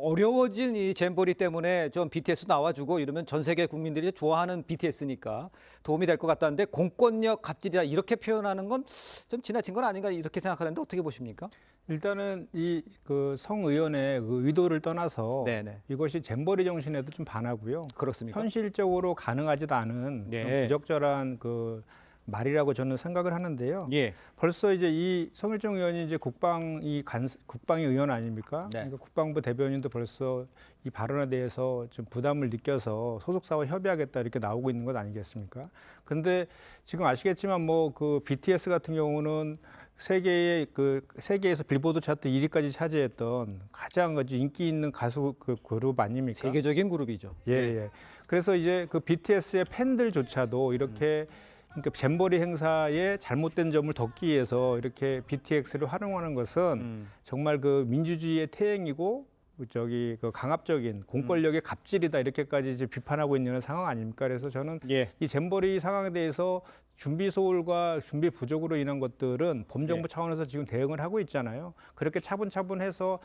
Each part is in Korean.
어려워진 이 잼버리 때문에 좀 BTS 나와주고 이러면 전 세계 국민들이 좋아하는 BTS니까 도움이 될 것 같다는데 공권력 갑질이다 이렇게 표현하는 건 좀 지나친 건 아닌가 이렇게 생각하는데 어떻게 보십니까? 일단은 이 그 성의원의 그 의도를 떠나서 네네. 이것이 잼버리 정신에도 좀 반하고요. 그렇습니까? 현실적으로 가능하지도 않은 네. 그런 부적절한 그 말이라고 저는 생각을 하는데요. 예. 벌써 이제 이 성일종 의원이 이제 국방위 의원 아닙니까? 네. 그러니까 국방부 대변인도 벌써 이 발언에 대해서 좀 부담을 느껴서 소속사와 협의하겠다 이렇게 나오고 있는 것 아니겠습니까? 근데 지금 아시겠지만 뭐 그 BTS 같은 경우는 세계에서 빌보드 차트 1위까지 차지했던 가장 아주 인기 있는 가수 그 그룹 아닙니까? 세계적인 그룹이죠. 예, 예. 그래서 이제 그 BTS의 팬들조차도 이렇게 그러니까 잼버리 행사에 잘못된 점을 덮기 위해서 이렇게 BTS를 활용하는 것은 정말 그 민주주의의 태행이고 그 강압적인 공권력의 갑질이다 이렇게까지 이제 비판하고 있는 상황 아닙니까? 그래서 저는 예. 이 잼버리 상황에 대해서 준비 소홀과 준비 부족으로 인한 것들은 범정부 차원에서 지금 대응을 하고 있잖아요. 그렇게 차분차분해서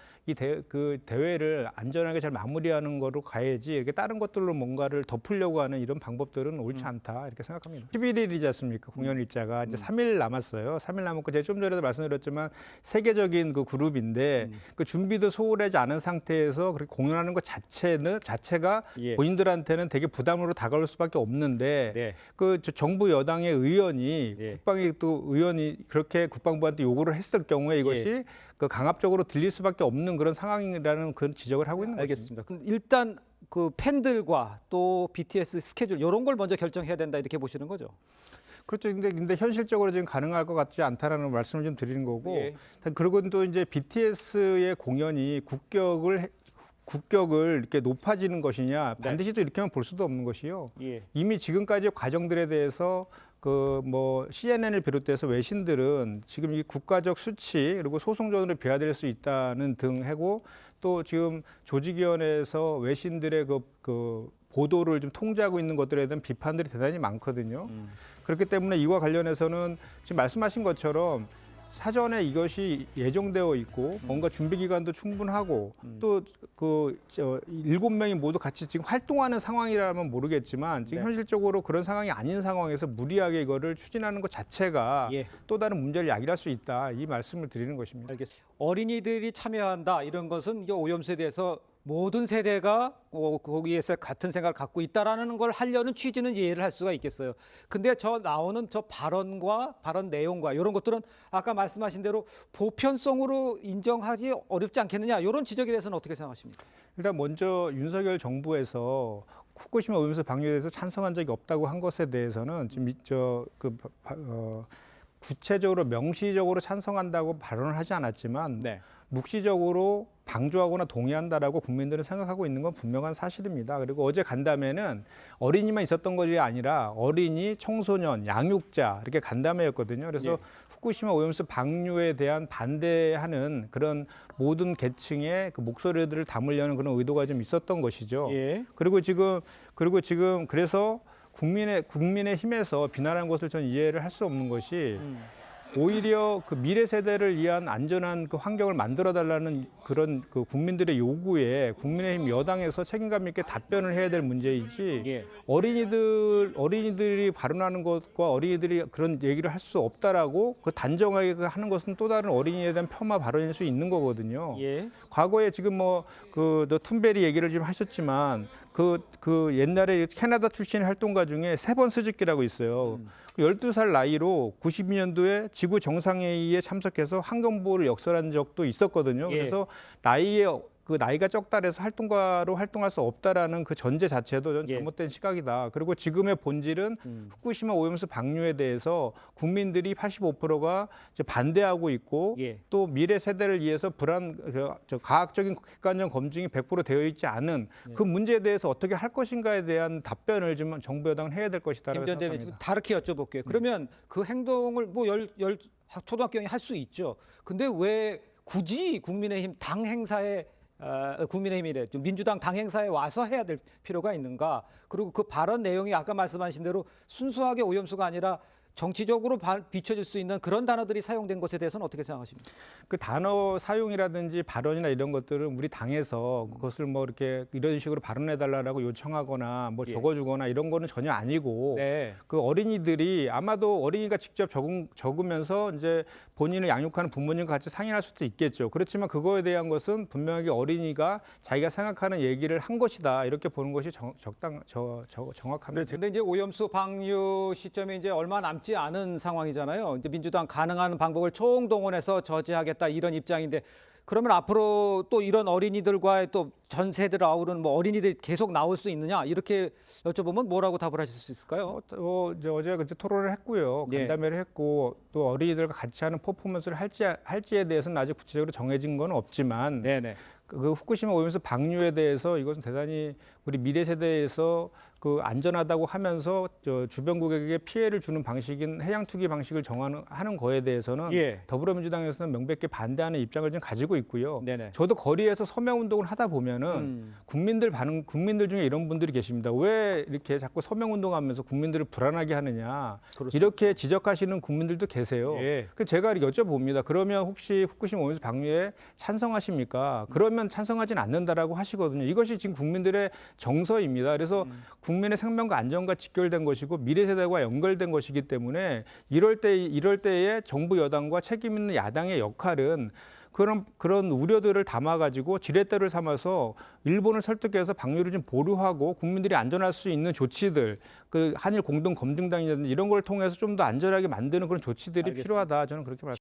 그 대회를 안전하게 잘 마무리하는 거로 가야지 이렇게 다른 것들로 뭔가를 덮으려고 하는 이런 방법들은 옳지 않다 이렇게 생각합니다. 11일이지 않습니까? 공연 일자가 이제 3일 남았어요. 3일 남았고 제가 좀 전에도 말씀드렸지만 세계적인 그 그룹인데 그 준비도 소홀하지 않은 상태에서 그렇게 공연하는 것 자체가 예. 본인들한테는 되게 부담으로 다가올 수밖에 없는데 네. 정부 여당의 의원이 예. 국방위 또 의원이 그렇게 국방부한테 요구를 했을 경우에 이것이 예. 그 강압적으로 들릴 수밖에 없는 그런 상황이라는 그런 지적을 하고 있는 거죠. 알겠습니다. 그럼 일단 그 팬들과 또 BTS 스케줄 이런 걸 먼저 결정해야 된다 이렇게 보시는 거죠? 그렇죠. 근데 현실적으로 지금 가능할 것 같지 않다라는 말씀을 좀 드리는 거고, 예. 그리고 또 이제 BTS의 공연이 국격을 이렇게 높아지는 것이냐 반드시 또 이렇게만 볼 수도 없는 것이요. 예. 이미 지금까지 과정들에 대해서 그 뭐 CNN을 비롯해서 외신들은 지금 이 국가적 수치 그리고 소송전으로 비화될 수 있다는 등 하고 또 지금 조직위원회에서 외신들의 그 보도를 좀 통제하고 있는 것들에 대한 비판들이 대단히 많거든요. 그렇기 때문에 이와 관련해서는 지금 말씀하신 것처럼 사전에 이것이 예정되어 있고 뭔가 준비 기간도 충분하고 또 그 7명이 모두 같이 지금 활동하는 상황이라면 모르겠지만 지금 네. 현실적으로 그런 상황이 아닌 상황에서 무리하게 이거를 추진하는 것 자체가 예. 또 다른 문제를 야기할 수 있다 이 말씀을 드리는 것입니다. 알겠습니다. 어린이들이 참여한다 이런 것은 이제 오염수에 대해서 모든 세대가 거기에서 같은 생각을 갖고 있다라는 걸 하려는 취지는 이해를 할 수가 있겠어요. 근데 나오는 발언과 발언 내용과 이런 것들은 아까 말씀하신 대로 보편성으로 인정하기 어렵지 않겠느냐 이런 지적에 대해서는 어떻게 생각하십니까? 일단 먼저 윤석열 정부에서 후쿠시마 오염수 방류에 대해서 찬성한 적이 없다고 한 것에 대해서는 지금 구체적으로 명시적으로 찬성한다고 발언을 하지 않았지만 네. 묵시적으로 방조하거나 동의한다라고 국민들은 생각하고 있는 건 분명한 사실입니다. 그리고 어제 간담회는 어린이만 있었던 것이 아니라 어린이, 청소년, 양육자 이렇게 간담회였거든요. 그래서 예. 후쿠시마 오염수 방류에 대한 반대하는 그런 모든 계층의 그 목소리들을 담으려는 그런 의도가 좀 있었던 것이죠. 예. 그리고 지금 그래서 국민의 힘에서 비난한 것을 전 이해를 할 수 없는 것이 오히려 그 미래 세대를 위한 안전한 그 환경을 만들어 달라는 그런 그 국민들의 요구에 국민의힘 여당에서 책임감 있게 답변을 해야 될 문제이지 예. 어린이들이 발언하는 것과 어린이들이 그런 얘기를 할 수 없다라고 그 단정하게 하는 것은 또 다른 어린이에 대한 폄하 발언일 수 있는 거거든요. 예. 과거에 지금 너 툰베리 얘기를 좀 하셨지만 그 옛날에 캐나다 출신의 활동가 중에 세번 스즈키라고 있어요. 12살 나이로 92년도에 지구 정상회의에 참석해서 환경보호를 역설한 적도 있었거든요. 예. 그래서 나이가 적다 해서 활동가로 활동할 수 없다라는 그 전제 자체도 전 예. 잘못된 시각이다. 그리고 지금의 본질은 후쿠시마 오염수 방류에 대해서 국민들이 85%가 반대하고 있고 예. 또 미래 세대를 위해서 과학적인 객관적 검증이 100% 되어 있지 않은 그 문제에 대해서 어떻게 할 것인가에 대한 답변을 좀 정부 여당은 해야 될 것이다라고 김 전 대변인 생각합니다. 다르게 여쭤볼게요. 그러면 그 행동을 초등학교생이 할 수 있죠. 근데 왜 굳이 국민의힘 당 행사에 국민의힘이래 민주당 당 행사에 와서 해야 될 필요가 있는가? 그리고 그 발언 내용이 아까 말씀하신 대로 순수하게 오염수가 아니라 정치적으로 비춰질 수 있는 그런 단어들이 사용된 것에 대해서는 어떻게 생각하십니까? 그 단어 사용이라든지 발언이나 이런 것들은 우리 당에서 그것을 뭐 이렇게 이런 식으로 발언해달라고 요청하거나 뭐 예. 적어주거나 이런 거는 전혀 아니고 네. 그 어린이들이 아마도 어린이가 직접 적으면서 이제 본인을 양육하는 부모님과 같이 상의할 수도 있겠죠. 그렇지만 그거에 대한 것은 분명하게 어린이가 자기가 생각하는 얘기를 한 것이다. 이렇게 보는 것이 정확합니다. 근데 이제 오염수 방류 시점이 이제 얼마 남지 않은 상황이잖아요. 이제 민주당 가능한 방법을 총동원해서 저지하겠다 이런 입장인데 그러면 앞으로 또 이런 어린이들과의 또 전 세대를 아우르는 뭐 어린이들이 계속 나올 수 있느냐 이렇게 여쭤보면 뭐라고 답을 하실 수 있을까요? 이제 어제 그때 토론을 했고요. 예. 간담회를 했고 또 어린이들과 같이 하는 퍼포먼스를 할지에 대해서는 아직 구체적으로 정해진 건 없지만 네네. 그 후쿠시마 오염수 방류에 대해서 이것은 대단히 우리 미래 세대에서 그 안전하다고 하면서 주변국에게 피해를 주는 방식인 해양 투기 방식을 하는 거에 대해서는 예. 더불어민주당에서는 명백히 반대하는 입장을 좀 가지고 있고요. 네네. 저도 거리에서 서명 운동을 하다 보면은 국민들 중에 이런 분들이 계십니다. 왜 이렇게 자꾸 서명 운동하면서 국민들을 불안하게 하느냐 그렇습니다. 이렇게 지적하시는 국민들도 계세요. 예. 그래서 제가 이렇게 여쭤봅니다. 그러면 혹시 후쿠시마 오염수 방류에 찬성하십니까? 그러면 찬성하진 않는다라고 하시거든요. 이것이 지금 국민들의 정서입니다. 그래서 국민의 생명과 안전과 직결된 것이고 미래 세대와 연결된 것이기 때문에 이럴 때에 정부 여당과 책임 있는 야당의 역할은 그런 우려들을 담아가지고 지렛대를 삼아서 일본을 설득해서 방류를 좀 보류하고 국민들이 안전할 수 있는 조치들, 그 한일 공동 검증단이라든지 이런 걸 통해서 좀 더 안전하게 만드는 그런 조치들이 알겠습니다. 필요하다. 저는 그렇게 말씀드립니다.